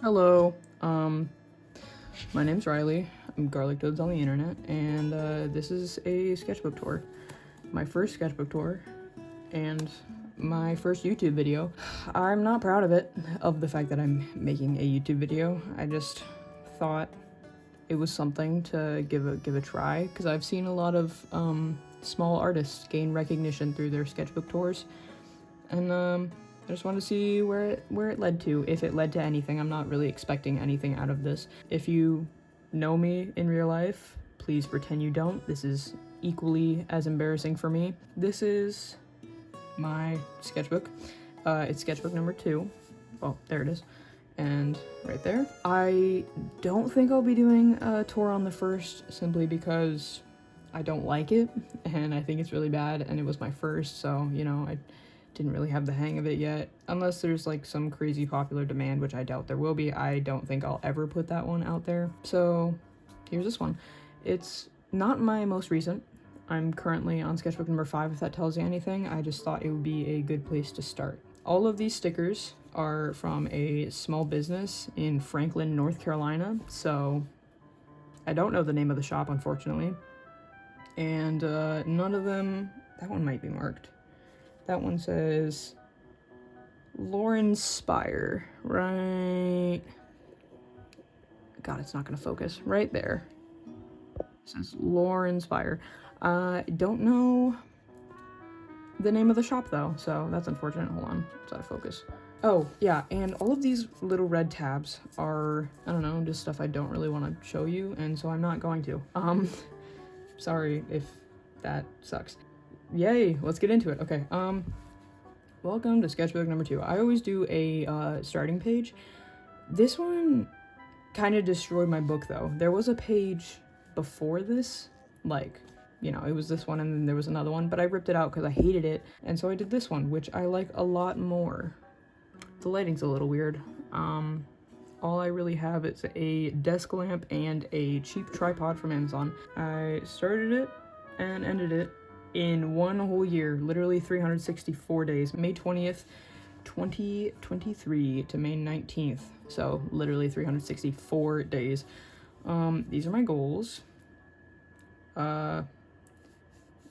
Hello, my name's Riley. I'm Garlic Toads on the internet, and this is a sketchbook tour. My first sketchbook tour, and my first YouTube video. I'm not proud of the fact that I'm making a YouTube video. I just thought it was something to give a try, because I've seen a lot of small artists gain recognition through their sketchbook tours, and I just wanted to see where it led to, if it led to anything. I'm not really expecting anything out of this. If you know me in real life, please pretend you don't. This is equally as embarrassing for me. This is my sketchbook. It's sketchbook number 2. Oh, there it is. And right there. I don't think I'll be doing a tour on the first, simply because I don't like it, and I think it's really bad, and it was my first, so, you know, I didn't really have the hang of it yet. Unless there's like some crazy popular demand, which I doubt there will be. I don't think I'll ever put that one out there. So here's this one. It's not my most recent. I'm currently on sketchbook number 5, if that tells you anything. I just thought it would be a good place to start. All of these stickers are from a small business in Franklin, North Carolina. So I don't know the name of the shop, unfortunately. And none of them, that one might be marked. That one says Lauren Spire, right? God, it's not gonna focus. Right there. It says Lauren Spire. Don't know the name of the shop though, so that's unfortunate. Hold on, it's out of focus. Oh, yeah, and all of these little red tabs are, I don't know, just stuff I don't really want to show you, and so I'm not going to. Sorry if that sucks. Yay, let's get into it. Okay, welcome to sketchbook number 2. I always do a starting page. This one kind of destroyed my book though. There was a page before this, like, you know, it was this one and then there was another one, but I ripped it out because I hated it, and so I did this one, which I like a lot more. The lighting's a little weird. All I really have is a desk lamp and a cheap tripod from Amazon. I started it and ended it in one whole year, literally 364 days, May 20th, 2023 to May 19th, so literally 364 days. These are my goals. I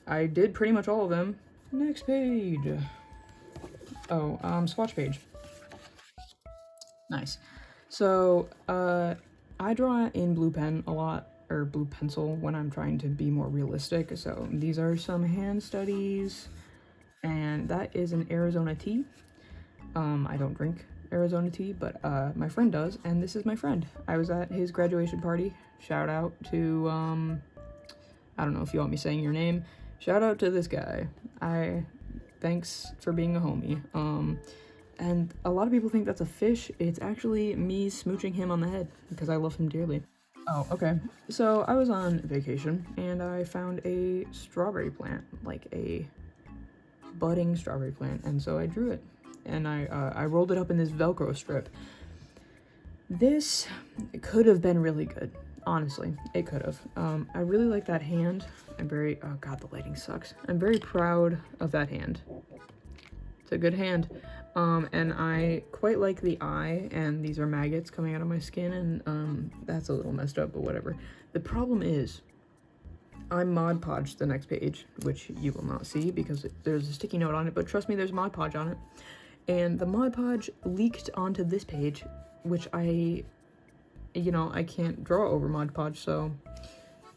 did pretty much all of them. Next page. Oh, swatch page. Nice. So, I draw in blue pen a lot, or blue pencil, when I'm trying to be more realistic. So these are some hand studies, and that is an Arizona tea. I don't drink Arizona tea, but my friend does, and this is my friend. I was at his graduation party. Shout out to, I don't know if you want me saying your name. Shout out to this guy. Thanks for being a homie. And a lot of people think that's a fish. It's actually me smooching him on the head, because I love him dearly. Oh, okay. So I was on vacation and I found a strawberry plant, like a budding strawberry plant, and so I drew it. And I rolled it up in this Velcro strip. This could have been really good, honestly. It could have. I really like that hand. Oh god, the lighting sucks. I'm very proud of that hand. It's a good hand. And I quite like the eye, and these are maggots coming out of my skin, and that's a little messed up, but whatever. The problem is, I Mod Podged the next page, which you will not see because there's a sticky note on it, but trust me, there's Mod Podge on it. And the Mod Podge leaked onto this page, which I can't draw over Mod Podge, so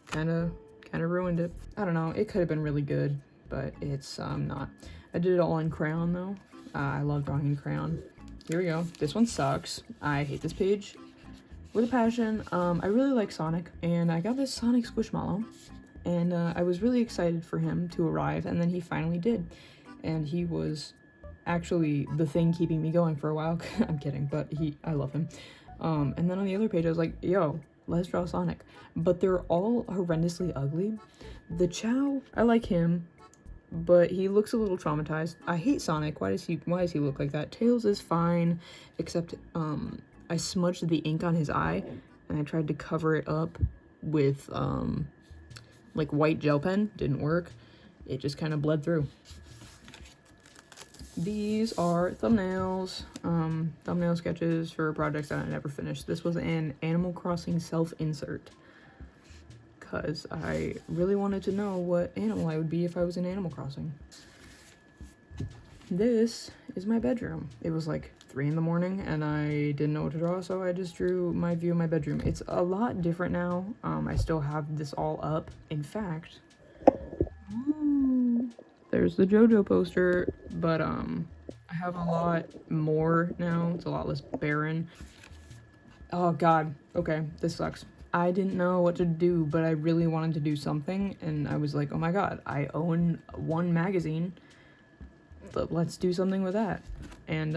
kind of ruined it. I don't know, it could have been really good, but it's not. I did it all in crayon though. I love drawing in crayon. Here we go. This one sucks. I hate this page with a passion. I really like Sonic, and I got this Sonic Squishmallow, and I was really excited for him to arrive, and then he finally did. And he was actually the thing keeping me going for a while. I'm kidding, but I love him. And then on the other page, I was like, yo, let's draw Sonic. But they're all horrendously ugly. The Chow, I like him, but he looks a little traumatized. I hate Sonic. Why does he look like that? Tails is fine, except I smudged the ink on his eye, and I tried to cover it up with like white gel pen. Didn't work. It just kind of bled through. These are thumbnails, thumbnail sketches for projects that I never finished. This was an Animal Crossing self-insert, because I really wanted to know what animal I would be if I was in Animal Crossing. This is my bedroom. It was like 3 in the morning and I didn't know what to draw, so I just drew my view of my bedroom. It's a lot different now. I still have this all up. In fact, there's the JoJo poster, but I have a lot more now. It's a lot less barren. Oh god, okay, this sucks. I didn't know what to do, but I really wanted to do something, and I was like, oh my god, I own one magazine, but let's do something with that. And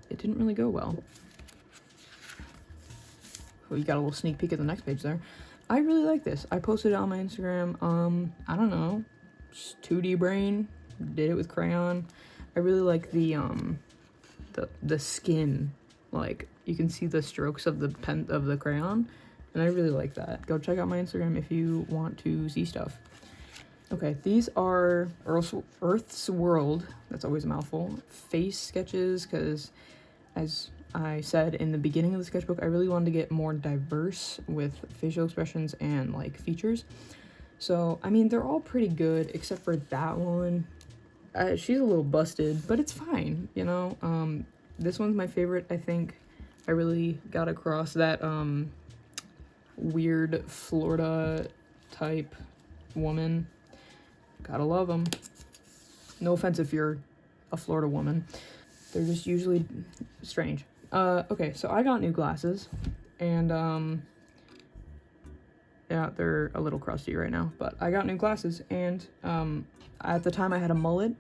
it didn't really go well. Oh, you got a little sneak peek at the next page there. I really like this. I posted it on my Instagram. I don't know, just 2D brain, did it with crayon. I really like the skin, like you can see the strokes of the crayon, and I really like that. Go check out my Instagram if you want to see stuff. Okay, these are Earth's World, that's always a mouthful, face sketches, because as I said in the beginning of the sketchbook, I really wanted to get more diverse with facial expressions and like features. So, I mean, they're all pretty good except for that one. She's a little busted, but it's fine, you know? This one's my favorite, I think. I really got across that weird Florida type woman. Gotta love them. No offense if you're a Florida woman. They're just usually strange. Okay, so I got new glasses, and yeah, they're a little crusty right now, but I got new glasses, and at the time I had a mullet,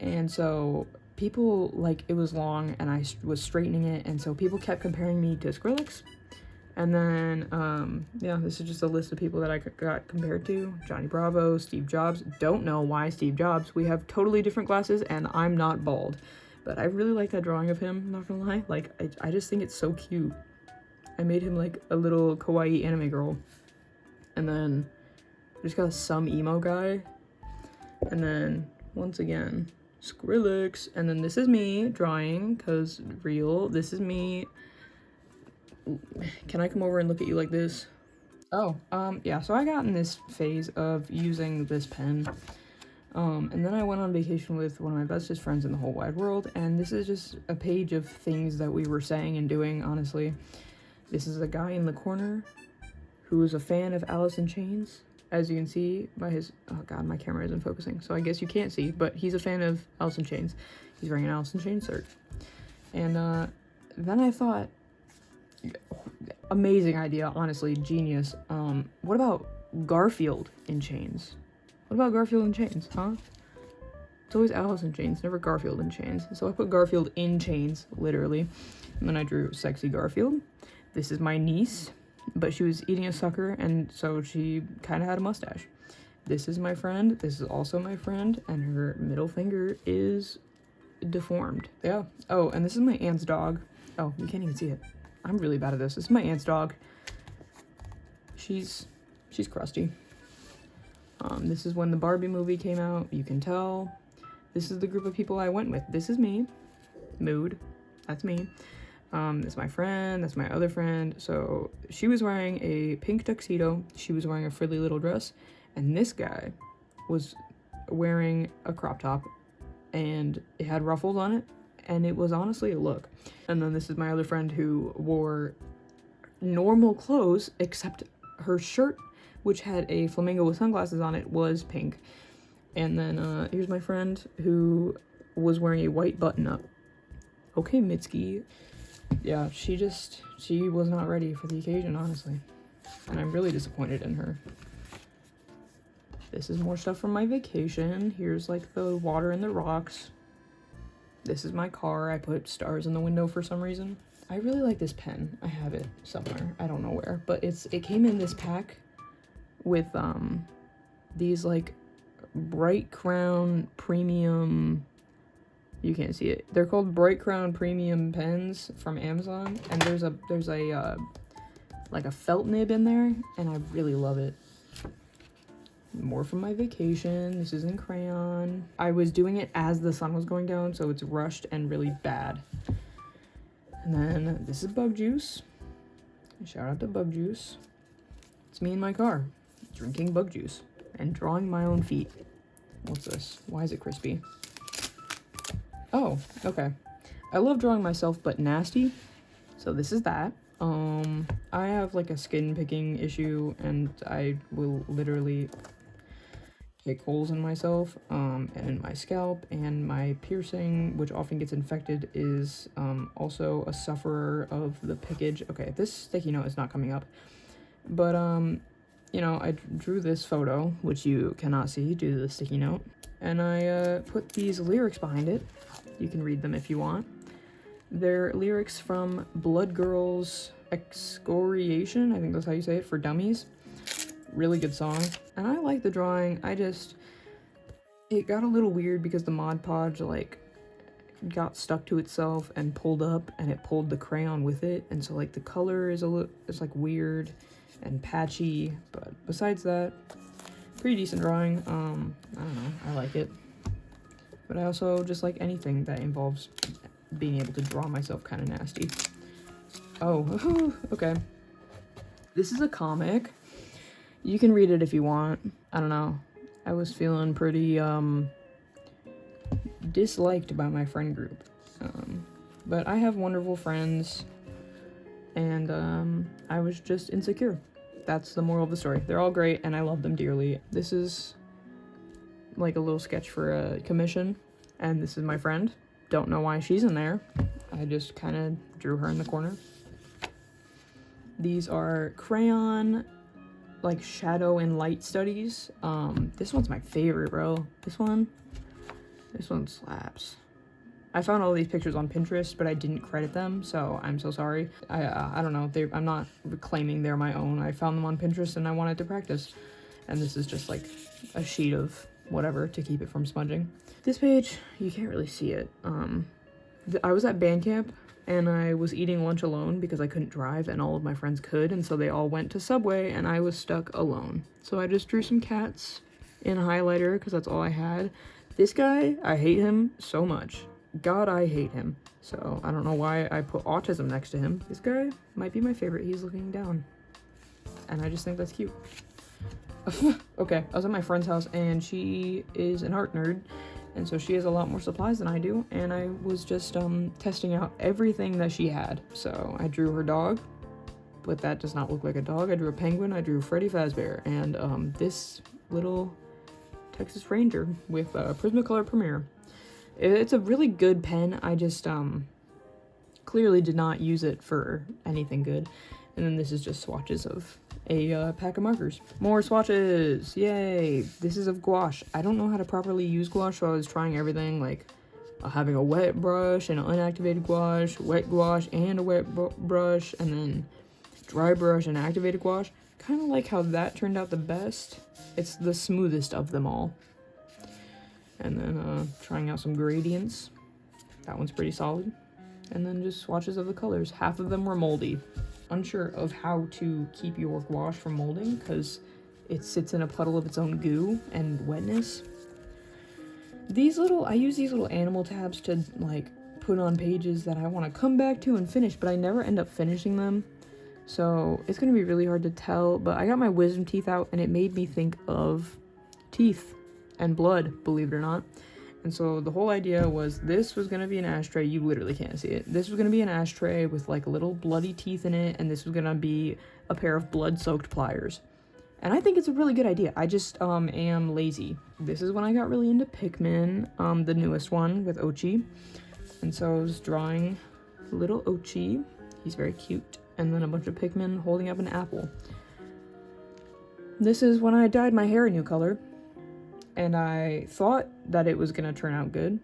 and so people, like, it was long, and I was straightening it, and so people kept comparing me to Skrillex. And then, yeah, this is just a list of people that I got compared to. Johnny Bravo, Steve Jobs. Don't know why Steve Jobs. We have totally different glasses, and I'm not bald. But I really like that drawing of him, not gonna lie. Like, I just think it's so cute. I made him, like, a little kawaii anime girl. And then, just got some emo guy. And then, once again, Skrillex. And then this is me drawing, because real. This is me. Can I come over and look at you like this? Oh, yeah, so I got in this phase of using this pen, and then I went on vacation with one of my bestest friends in the whole wide world, and this is just a page of things that we were saying and doing, honestly. This is a guy in the corner who is a fan of Alice in Chains, as you can see by his, oh god, my camera isn't focusing, so I guess you can't see, but he's a fan of Alice in Chains. He's wearing an Alice in Chains shirt. And, then I thought, amazing idea, honestly, genius. What about Garfield in chains? What about Garfield in chains, huh? It's always Alice in Chains, never Garfield in chains. So I put Garfield in chains, literally. And then I drew sexy Garfield. This is my niece, but she was eating a sucker, and so she kind of had a mustache. This is my friend. This is also my friend, and her middle finger is deformed. Yeah. Oh, and this is my aunt's dog. Oh, you can't even see it. I'm really bad at this. This is my aunt's dog. She's crusty. This is when the Barbie movie came out. You can tell. This is the group of people I went with. This is me. Mood. That's me. That's my friend. That's my other friend. So she was wearing a pink tuxedo. She was wearing a frilly little dress. And this guy was wearing a crop top. And it had ruffles on it. And it was honestly a look. And then this is my other friend who wore normal clothes, except her shirt, which had a flamingo with sunglasses on it, was pink. And then here's my friend who was wearing a white button-up. Okay, Mitski. Yeah, she was not ready for the occasion, honestly. And I'm really disappointed in her. This is more stuff from my vacation. Here's like the water and the rocks. This is my car. I put stars in the window for some reason. I really like this pen. I have it somewhere. I don't know where, but it came in this pack with these like Bright Crown Premium, you can't see it. They're called Bright Crown Premium pens from Amazon, and there's a like a felt nib in there, and I really love it. more from my vacation. This is in crayon. I was doing it as the sun was going down, so it's rushed and really bad. And then this is Bug Juice. Shout out to Bug Juice. It's me in my car, drinking Bug Juice and drawing my own feet. What's this? Why is it crispy? Oh, okay. I love drawing myself, but nasty. So this is that. I have like a skin picking issue, and I will literally pick holes in myself, and in my scalp, and my piercing, which often gets infected, is also a sufferer of the pickage. Okay, this sticky note is not coming up, but you know, I drew this photo, which you cannot see due to the sticky note, and I put these lyrics behind it. You can read them if you want. They're lyrics from Blood Girls Excoriation, I think that's how you say it, for Dummies. Really good song, and I like the drawing. It got a little weird because the Mod Podge like got stuck to itself and pulled up, and it pulled the crayon with it, and so like the color is it's like weird and patchy, but besides that, pretty decent drawing. I don't know, I like it, but I also just like anything that involves being able to draw myself kind of nasty. Oh, okay. This is a comic. You can read it if you want. I don't know. I was feeling pretty disliked by my friend group. But I have wonderful friends, and I was just insecure. That's the moral of the story. They're all great, and I love them dearly. This is like a little sketch for a commission, and this is my friend. Don't know why she's in there. I just kind of drew her in the corner. These are crayon like shadow and light studies. This one's my favorite, bro. This one slaps. I found all these pictures on Pinterest, but I didn't credit them, so I'm so sorry. I don't know, I'm not claiming they're my own. I found them on Pinterest and I wanted to practice. And this is just like a sheet of whatever to keep it from smudging. This page, you can't really see it. I was at band camp, and I was eating lunch alone because I couldn't drive and all of my friends could, and so they all went to Subway and I was stuck alone. So I just drew some cats in a highlighter because that's all I had. This guy, I hate him so much. God, I hate him. So I don't know why I put autism next to him. This guy might be my favorite. He's looking down, and I just think that's cute. Okay, I was at my friend's house, and she is an art nerd, and so she has a lot more supplies than I do, and I was just testing out everything that she had. So I drew her dog, but that does not look like a dog. I drew a penguin, I drew Freddy Fazbear, and this little Texas Ranger with Prismacolor Premiere. It's a really good pen. I just clearly did not use it for anything good. And then this is just swatches of a pack of markers. More swatches! Yay! This is of gouache. I don't know how to properly use gouache, so I was trying everything, like having a wet brush and an unactivated gouache, wet gouache and a wet brush, and then dry brush and activated gouache. Kind of like how that turned out the best. It's the smoothest of them all. And then trying out some gradients. That one's pretty solid. And then just swatches of the colors. Half of them were moldy. Unsure of how to keep your gouache from molding because it sits in a puddle of its own goo and wetness. I use these little animal tabs to like put on pages that I want to come back to and finish, but I never end up finishing them. So it's going to be really hard to tell, but I got my wisdom teeth out and it made me think of teeth and blood, believe it or not. And so the whole idea was this was going to be an ashtray. You literally can't see it. This was going to be an ashtray with like little bloody teeth in it, and this was going to be a pair of blood-soaked pliers. And I think it's a really good idea. I just am lazy. This is when I got really into Pikmin, the newest one with Ochi. And so I was drawing little Ochi. He's very cute. And then a bunch of Pikmin holding up an apple. This is when I dyed my hair a new color. And I thought that it was gonna turn out good,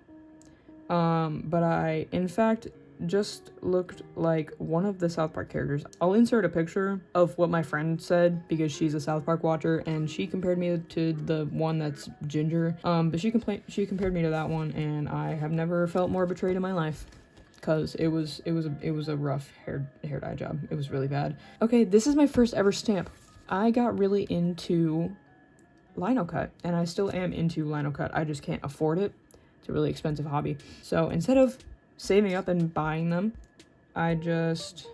but I, in fact, just looked like one of the South Park characters. I'll insert a picture of what my friend said because she's a South Park watcher, and she compared me to the one that's Ginger. But she compared me to that one, and I have never felt more betrayed in my life, cause it was a rough hair dye job. It was really bad. Okay, this is my first ever stamp. I got really into lino cut, and I still am into lino cut. I just can't afford it. It's a really expensive hobby. So instead of saving up and buying them, I just,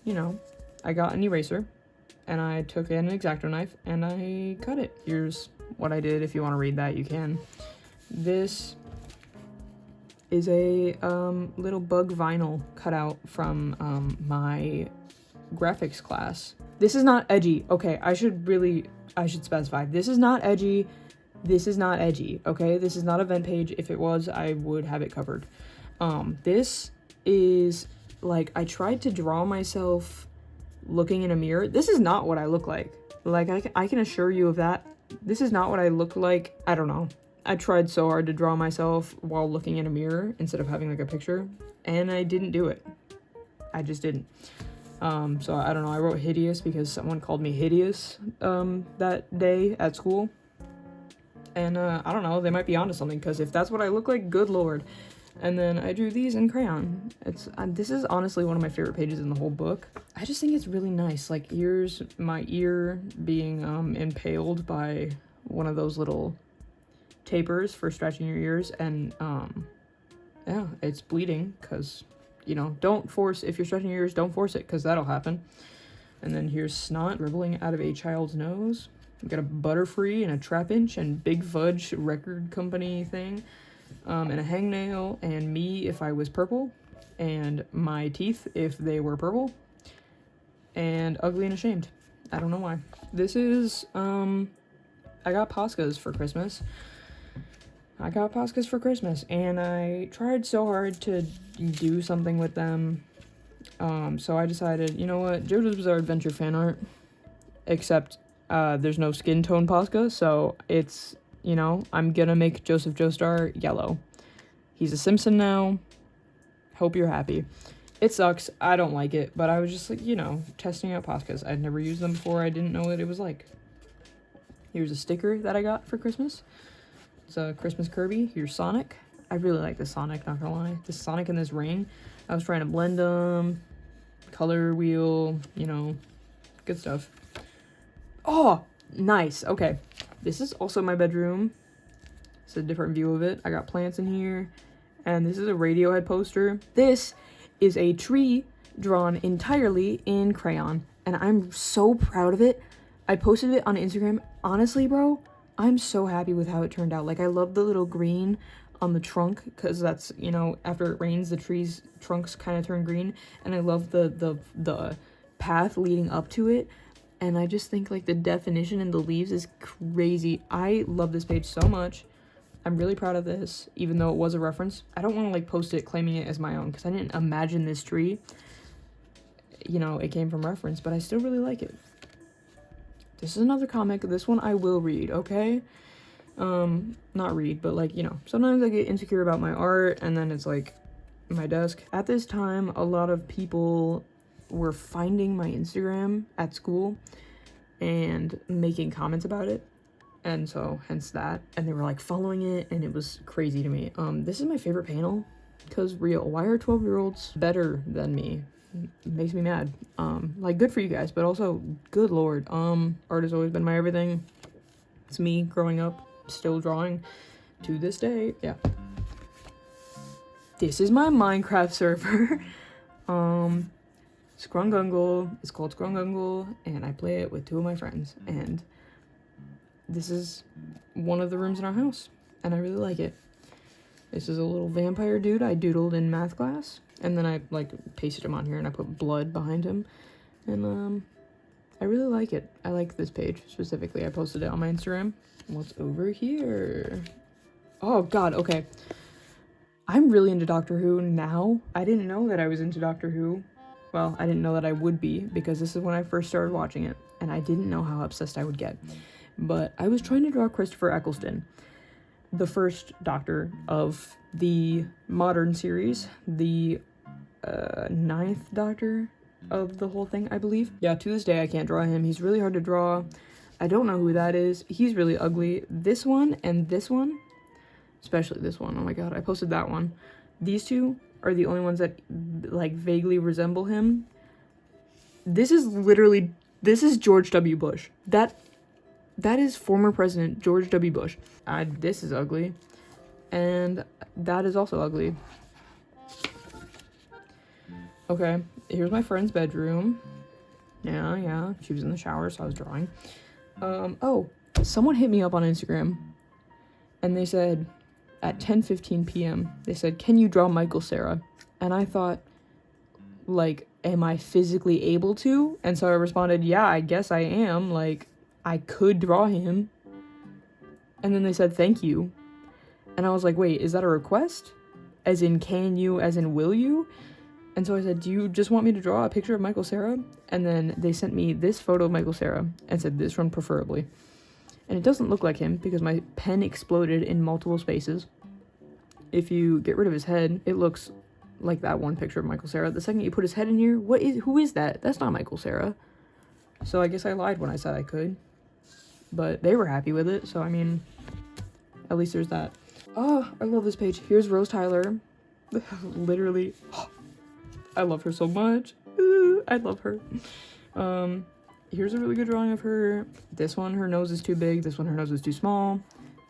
you know, I got an eraser and I took an X-Acto knife and I cut it. Here's what I did. If you want to read that, you can. This is a little bug vinyl cutout from my graphics class. This is not edgy. Okay, I should specify. This is not edgy. This is not edgy, okay? This is not a vent page. If it was, I would have it covered. This is, like, I tried to draw myself looking in a mirror. This is not what I look like. Like, I can assure you of that. This is not what I look like. I don't know. I tried so hard to draw myself while looking in a mirror instead of having, like, a picture, and I didn't do it. I just didn't. So I don't know. I wrote hideous because someone called me hideous that day at school. And I don't know, they might be onto something, because if that's what I look like, good lord. And then I drew these in crayon. This is honestly one of my favorite pages in the whole book. I just think it's really nice. Like, here's my ear being impaled by one of those little tapers for stretching your ears. And yeah, it's bleeding, because, you know, don't force, if you're stretching your ears, don't force it, because that'll happen. And then here's snot dribbling out of a child's nose. We got a Butterfree and a Trap-Inch and Big Fudge record company thing, and a hangnail, and me if I was purple, and my teeth if they were purple, and ugly and ashamed. I don't know why. This is, I got Poscas for Christmas. And I tried so hard to do something with them. So I decided, you know what, JoJo's Bizarre Adventure fan art, except there's no skin tone Posca, so it's, you know, I'm gonna make Joseph Joestar yellow. He's a Simpson now. Hope you're happy. It sucks. I don't like it, but I was just like, you know, testing out Poscas. I'd never used them before. I didn't know what it was like. Here's a sticker that I got for Christmas. It's a Christmas Kirby. Here's Sonic. I really like this Sonic, not gonna lie. This Sonic and this ring. I was trying to blend them. Color wheel, you know, good stuff. Oh, nice. Okay. This is also my bedroom. It's a different view of it. I got plants in here. And this is a Radiohead poster. This is a tree drawn entirely in crayon. And I'm so proud of it. I posted it on Instagram. Honestly, bro, I'm so happy with how it turned out. Like, I love the little green on the trunk, because that's, you know, after it rains, the trees' trunks kind of turn green. And I love the path leading up to it. And I just think, like, the definition in the leaves is crazy. I love this page so much. I'm really proud of this, even though it was a reference. I don't want to, like, post it claiming it as my own, because I didn't imagine this tree. You know, it came from reference, but I still really like it. This is another comic. This one I will read, okay? Not read, but, like, you know, sometimes I get insecure about my art, and then it's, like, my desk. At this time, a lot of people were finding my Instagram at school and making comments about it, and so hence that, and they were like following it, and it was crazy to me. This is my favorite panel, because real, why are 12-year-olds better than me? It makes me mad. Like, good for you guys, but also, good lord, art has always been my everything. It's me growing up, still drawing to this day. Yeah, this is my Minecraft server. Scrungungle. It's called Scrungungle, and I play it with 2 of my friends, and this is one of the rooms in our house, and I really like it. This is a little vampire dude I doodled in math class, and then I, like, pasted him on here, and I put blood behind him, and, I really like it. I like this page, specifically. I posted it on my Instagram. What's over here? Oh, God, okay. I'm really into Doctor Who now. I didn't know that I was into Doctor Who. Well, I didn't know that I would be, because this is when I first started watching it, and I didn't know how obsessed I would get. But I was trying to draw Christopher Eccleston, the first Doctor of the modern series, the 9th Doctor of the whole thing, I believe. Yeah, to this day, I can't draw him. He's really hard to draw. I don't know who that is. He's really ugly. This one and this one, especially this one. Oh my god, I posted that one. These two are the only ones that, like, vaguely resemble him. This is literally This is George W. Bush. That is former President George W. Bush. This is ugly. And that is also ugly. Okay, here's my friend's bedroom. Yeah, she was in the shower, so I was drawing. Oh, someone hit me up on Instagram, and they said, at 10:15 p.m., they said, can you draw Michael Cera? And I thought, like, am I physically able to? And so I responded, yeah, I guess I am. Like, I could draw him. And then they said, thank you. And I was like, wait, is that a request? As in, can you? As in, will you? And so I said, do you just want me to draw a picture of Michael Cera? And then they sent me this photo of Michael Cera and said, this one preferably. And it doesn't look like him because my pen exploded in multiple spaces. If you get rid of his head, it looks like that one picture of Michael Cera. The second you put his head in here, who is that? That's not Michael Cera. So I guess I lied when I said I could. But they were happy with it, so I mean, at least there's that. Oh, I love this page. Here's Rose Tyler. Literally, I love her so much. I love her. Here's a really good drawing of her. This one, her nose is too big. This one, her nose is too small.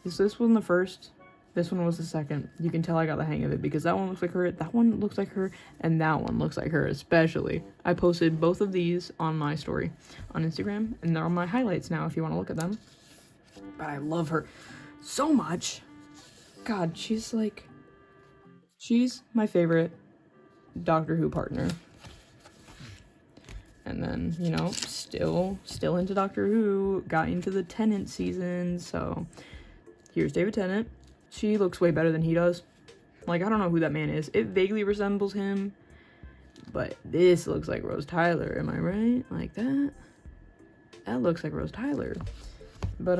This one the first. This one was the second. You can tell I got the hang of it because that one looks like her, that one looks like her, and that one looks like her especially. I posted both of these on my story on Instagram, and they're on my highlights now if you want to look at them. But I love her so much. God, she's my favorite Doctor Who partner. And then, you know, still into Doctor Who, got into the Tennant season, so here's David Tennant. She looks way better than he does. Like, I don't know who that man is. It vaguely resembles him, but this looks like Rose Tyler, am I right? Like that? That looks like Rose Tyler. But,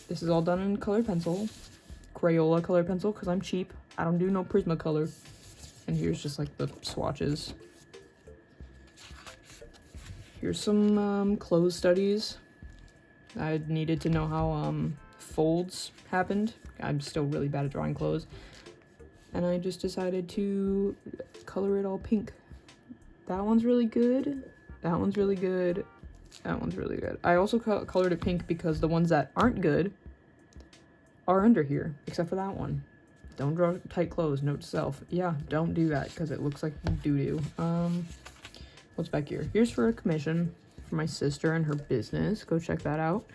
this is all done in colored pencil. Crayola colored pencil, because I'm cheap. I don't do no Prismacolor. And here's just, like, the swatches. Here's some, clothes studies. I needed to know how, folds happened. I'm still really bad at drawing clothes. And I just decided to color it all pink. That one's really good. That one's really good. That one's really good. I also colored it pink because the ones that aren't good are under here, except for that one. Don't draw tight clothes, note to self. Yeah, don't do that because it looks like doo-doo. What's back here? Here's for a commission for my sister and her business. Go check that out.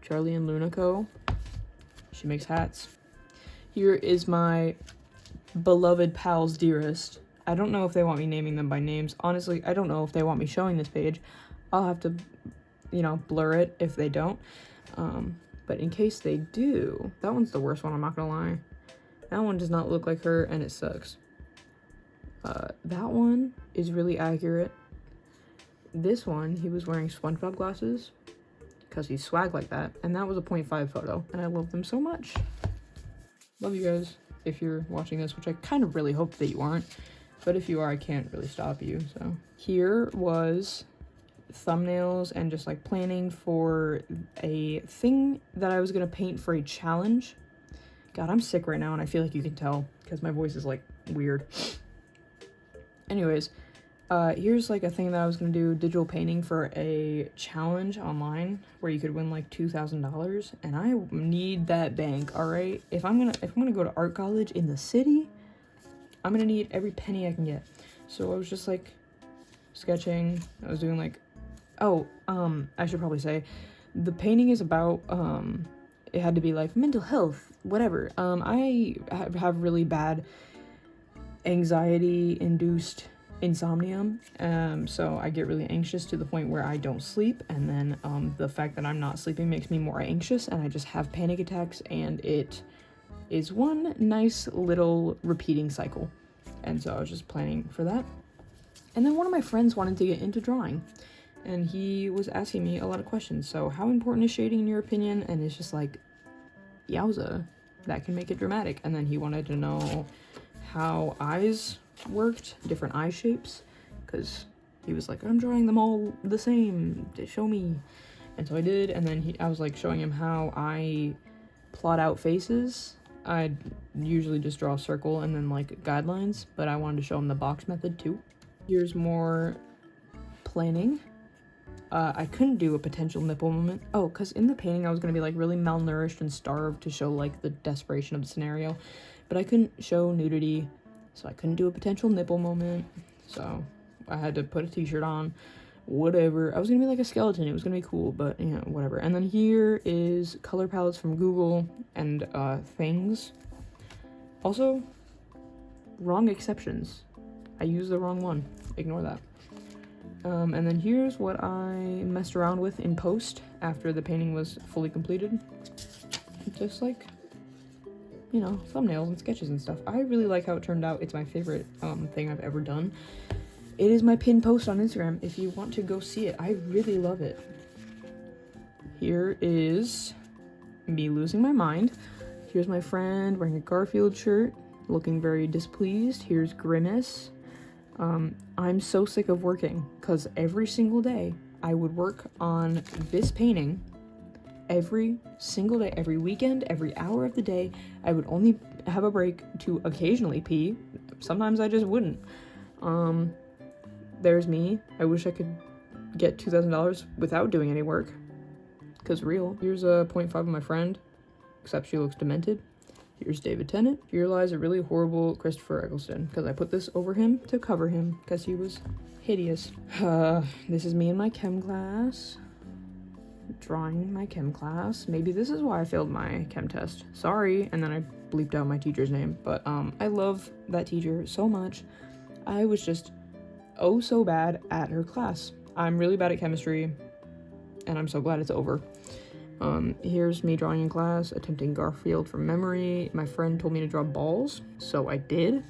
Charlie and Luna Co. She makes hats. Here is my beloved pals dearest. I don't know if they want me naming them by names. Honestly, I don't know if they want me showing this page. I'll have to, you know, blur it if they don't. But in case they do, that one's the worst one, I'm not gonna lie. That one does not look like her and it sucks. That one is really accurate. This one, he was wearing SpongeBob glasses because he's swag like that. And that was a 0.5 photo and I love them so much. Love you guys if you're watching this, which I kind of really hope that you aren't. But if you are, I can't really stop you, so. Here was thumbnails and just like planning for a thing that I was gonna paint for a challenge. God, I'm sick right now and I feel like you can tell because my voice is like weird. Anyways, here's like a thing that I was gonna do, digital painting for a challenge online where you could win like $2,000, and I need that bank, all right? If I'm gonna go to art college in the city, I'm gonna need every penny I can get. So I was just like sketching. I was doing like, I should probably say, the painting is about, it had to be like mental health, whatever. I have really bad anxiety-induced insomnia, so I get really anxious to the point where I don't sleep, and then the fact that I'm not sleeping makes me more anxious, and I just have panic attacks, and it is one nice little repeating cycle. And so I was just planning for that. And then one of my friends wanted to get into drawing, and he was asking me a lot of questions. So how important is shading in your opinion? And it's just like, yowza, that can make it dramatic. And then he wanted to know how eyes worked, different eye shapes, because he was like, I'm drawing them all the same, show me. And so I did, and then I was like showing him how I plot out faces. I'd usually just draw a circle and then like guidelines, but I wanted to show him the box method too. Here's more planning. I couldn't do a potential nipple moment. Oh, because in the painting I was going to be like really malnourished and starved to show like the desperation of the scenario. But I couldn't show nudity, so I couldn't do a potential nipple moment. So I had to put a t-shirt on. Whatever. I was going to be like a skeleton. It was going to be cool, but you know, whatever. And then here is color palettes from Google and things. Also, wrong exceptions. I used the wrong one. Ignore that. And then here's what I messed around with in post after the painting was fully completed. Just like, you know, thumbnails and sketches and stuff. I really like how it turned out. It's my favorite thing I've ever done. It is my pinned post on Instagram if you want to go see it. I really love it. Here is me losing my mind. Here's my friend wearing a Garfield shirt, looking very displeased. Here's Grimace. I'm so sick of working because every single day I would work on this painting. Every single day, every weekend, every hour of the day. I would only have a break to occasionally pee. Sometimes I just wouldn't. There's me. I wish I could get $2,000 without doing any work. Cause real. Here's a 0.5 of my friend, except she looks demented. Here's David Tennant. Here lies a really horrible Christopher Eccleston, because I put this over him to cover him, because he was hideous. This is me in my chem class. Drawing my chem class. Maybe this is why I failed my chem test. Sorry. And then I bleeped out my teacher's name. But I love that teacher so much. I was just oh so bad at her class. I'm really bad at chemistry, and I'm so glad it's over. Here's me drawing in class, attempting Garfield from memory. My friend told me to draw balls, so I did.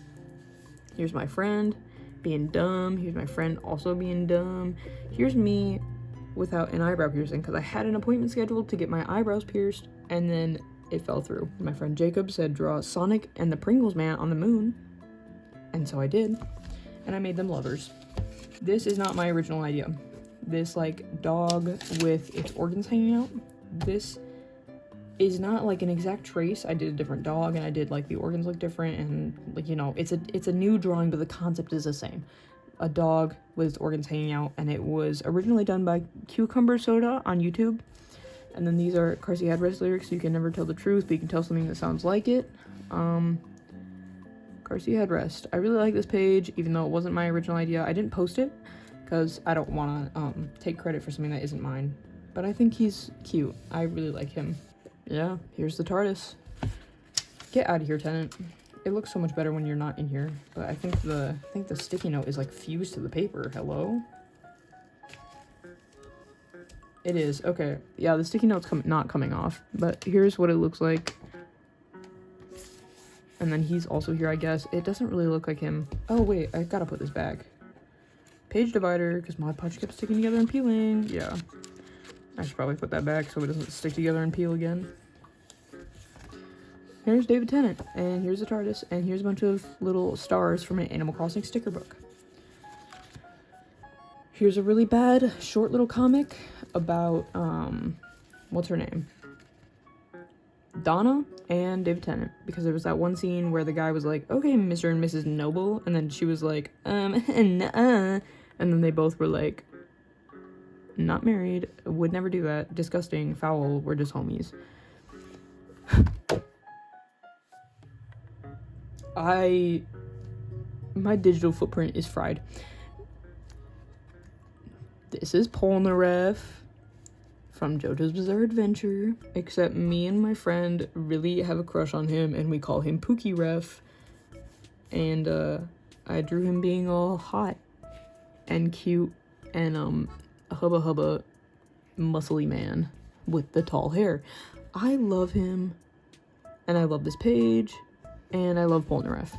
Here's my friend being dumb. Here's my friend also being dumb. Here's me without an eyebrow piercing, because I had an appointment scheduled to get my eyebrows pierced, and then it fell through. My friend Jacob said draw Sonic and the Pringles man on the moon, and so I did, and I made them lovers. This is not my original idea. This like dog with its organs hanging out, this is not like an exact trace. I did a different dog, and I did like the organs look different, and like, you know, it's a new drawing, but the concept is the same. A dog with its organs hanging out, and it was originally done by Cucumber Soda on YouTube. And then these are Carsey Headrest lyrics. You can never tell the truth, but you can tell something that sounds like it. Carsey Headrest. I really like this page, even though it wasn't my original idea. I didn't post it because I don't want to take credit for something that isn't mine. But I think he's cute. I really like him. Yeah, here's the TARDIS. Get out of here, Tennant. It looks so much better when you're not in here, but I think the sticky note is like fused to the paper. Hello? It is. Okay. Yeah, the sticky note's not coming off, but here's what it looks like. And then he's also here, I guess. It doesn't really look like him. Oh, wait. I gotta put this back. Page divider, because Mod Podge kept sticking together and peeling. Yeah. I should probably put that back so it doesn't stick together and peel again. Here's David Tennant, and here's the TARDIS, and here's a bunch of little stars from an Animal Crossing sticker book. Here's a really bad short little comic about, what's her name? Donna and David Tennant, because there was that one scene where the guy was like, okay, Mr. and Mrs. Noble, and then she was like, and then they both were like, not married, would never do that, disgusting, foul, we're just homies. My digital footprint is fried. This is Polnareff from JoJo's Bizarre Adventure, except me and my friend really have a crush on him, and we call him Pookie Ref. And I drew him being all hot and cute and hubba hubba muscly man with the tall hair. I love him, and I love this page, and I love Polnareff.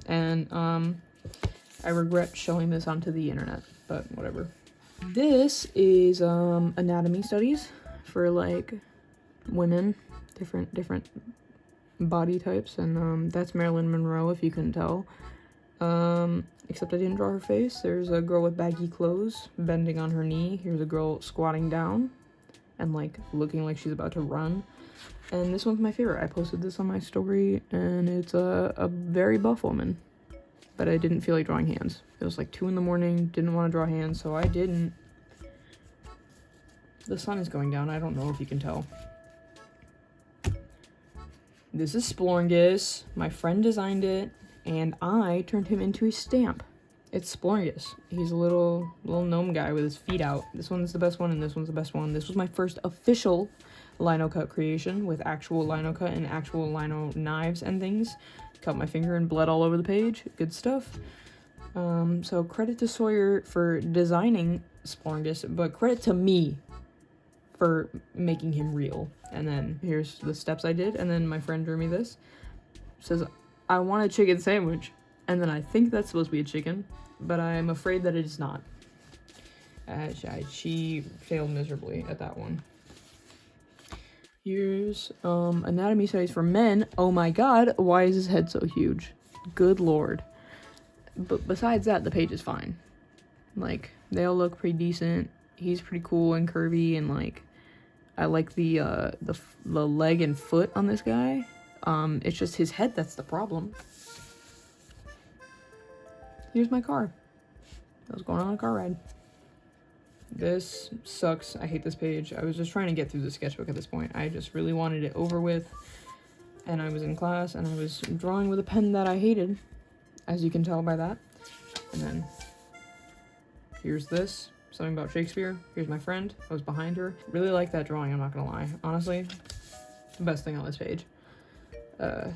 And I regret showing this onto the internet, but whatever. This is anatomy studies for like women, different body types, and that's Marilyn Monroe, if you couldn't tell. Except I didn't draw her face. There's a girl with baggy clothes bending on her knee. Here's a girl squatting down and like looking like she's about to run. And this one's my favorite. I posted this on my story, and it's a very buff woman. But I didn't feel like drawing hands. It was like 2 in the morning, didn't want to draw hands, so I didn't. The sun is going down. I don't know if you can tell. This is Splorngus. My friend designed it, and I turned him into a stamp. It's Splorngus. He's a little gnome guy with his feet out. This one's the best one, and this one's the best one. This was my first official lino cut creation with actual lino cut and actual lino knives and things. Cut my finger and bled all over the page. Good stuff. So credit to Sawyer for designing Splorngus, but credit to me for making him real. And then here's the steps I did, and then my friend drew me this. It says, I want a chicken sandwich. And then I think that's supposed to be a chicken, but I'm afraid that it is not. She failed miserably at that one. Here's anatomy studies for men. Oh my god, why is his head so huge? Good lord. But besides that, the page is fine. Like, they all look pretty decent. He's pretty cool and curvy, and like, I like the leg and foot on this guy. It's just his head that's the problem. Here's my car. I was going on a car ride. This sucks. I hate this page. I was just trying to get through the sketchbook at this point. I just really wanted it over with. And I was in class, and I was drawing with a pen that I hated, as you can tell by that. And then here's this. Something about Shakespeare. Here's my friend. I was behind her. Really like that drawing, I'm not gonna lie. Honestly, the best thing on this page. I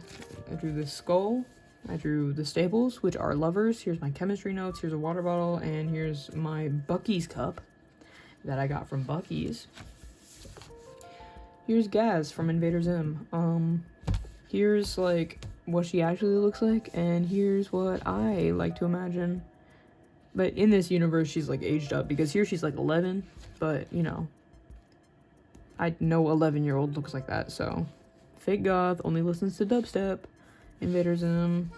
drew this skull. I drew the stables, which are lovers. Here's my chemistry notes. Here's a water bottle. And here's my Buc-ee's cup that I got from Buc-ee's. Here's Gaz from Invader Zim. Here's, like, what she actually looks like. And here's what I like to imagine. But in this universe, she's, like, aged up. Because here she's, like, 11. But, you know, I know 11-year-old looks like that. So, fake goth, only listens to dubstep. Invader Zim.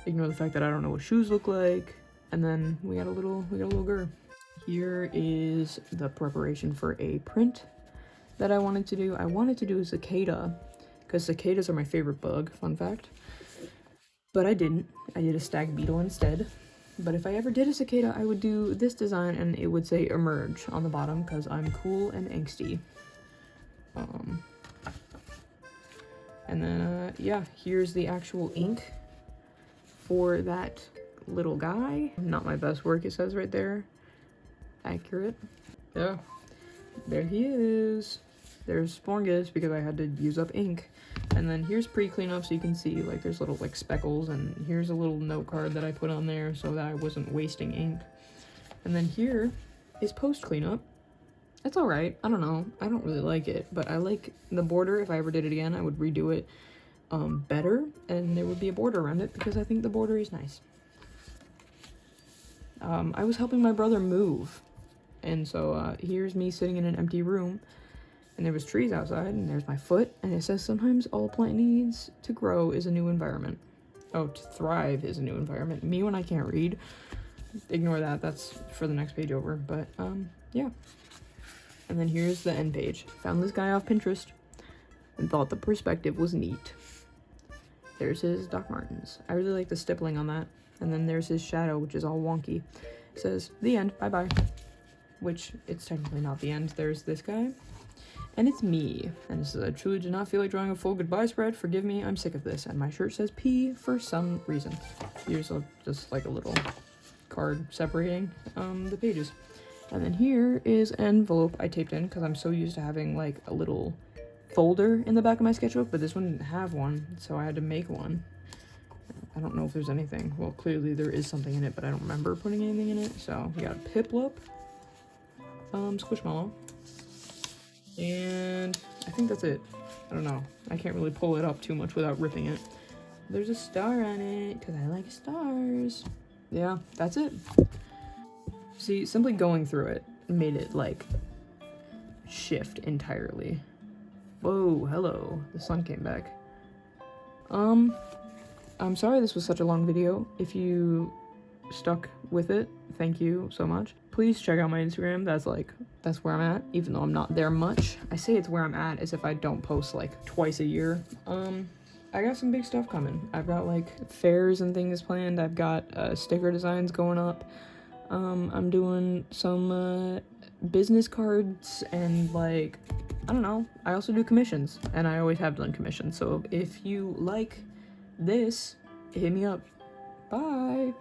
Ignore the fact that I don't know what shoes look like. And then we got a little girl. Here is the preparation for a print that I wanted to do. I wanted to do a cicada, because cicadas are my favorite bug, fun fact. But I didn't. I did a stag beetle instead. But if I ever did a cicada, I would do this design, and it would say emerge on the bottom, because I'm cool and angsty. And then, yeah, here's the actual ink for that little guy. Not my best work, it says right there. Accurate. Yeah, there he is. There's Splorngus, because I had to use up ink. And then here's pre-cleanup, so you can see, like, there's little, like, speckles. And here's a little note card that I put on there so that I wasn't wasting ink. And then here is post-cleanup. It's alright. I don't know. I don't really like it, but I like the border. If I ever did it again, I would redo it better, and there would be a border around it, because I think the border is nice. I was helping my brother move, and so here's me sitting in an empty room, and there was trees outside, and there's my foot, and it says sometimes all a plant needs to grow is a new environment. Oh, to thrive is a new environment. Me when I can't read. Ignore that. That's for the next page over, but yeah. And then here's the end page. Found this guy off Pinterest and thought the perspective was neat. There's his Doc Martens. I really like the stippling on that. And then there's his shadow, which is all wonky. It says, the end, bye-bye. Which, it's technically not the end. There's this guy. And it's me. And it says, I truly do not feel like drawing a full goodbye spread. Forgive me, I'm sick of this. And my shirt says P for some reason. Here's just like a little card separating the pages. And then here is an envelope I taped in, because I'm so used to having, like, a little folder in the back of my sketchbook, but this one didn't have one, so I had to make one. I don't know if there's anything. Well, clearly there is something in it, but I don't remember putting anything in it. So, we got a Piplup, Squishmallow, and I think that's it. I don't know. I can't really pull it up too much without ripping it. There's a star on it, because I like stars. Yeah, that's it. See, simply going through it made it, like, shift entirely. Whoa, hello. The sun came back. I'm sorry this was such a long video. If you stuck with it, thank you so much. Please check out my Instagram. That's where I'm at, even though I'm not there much. I say it's where I'm at as if I don't post, like, twice a year. I got some big stuff coming. I've got, like, fairs and things planned. I've got sticker designs going up. I'm doing some business cards and like, I don't know, I also do commissions, and I always have done commissions, so if you like this, hit me up. Bye!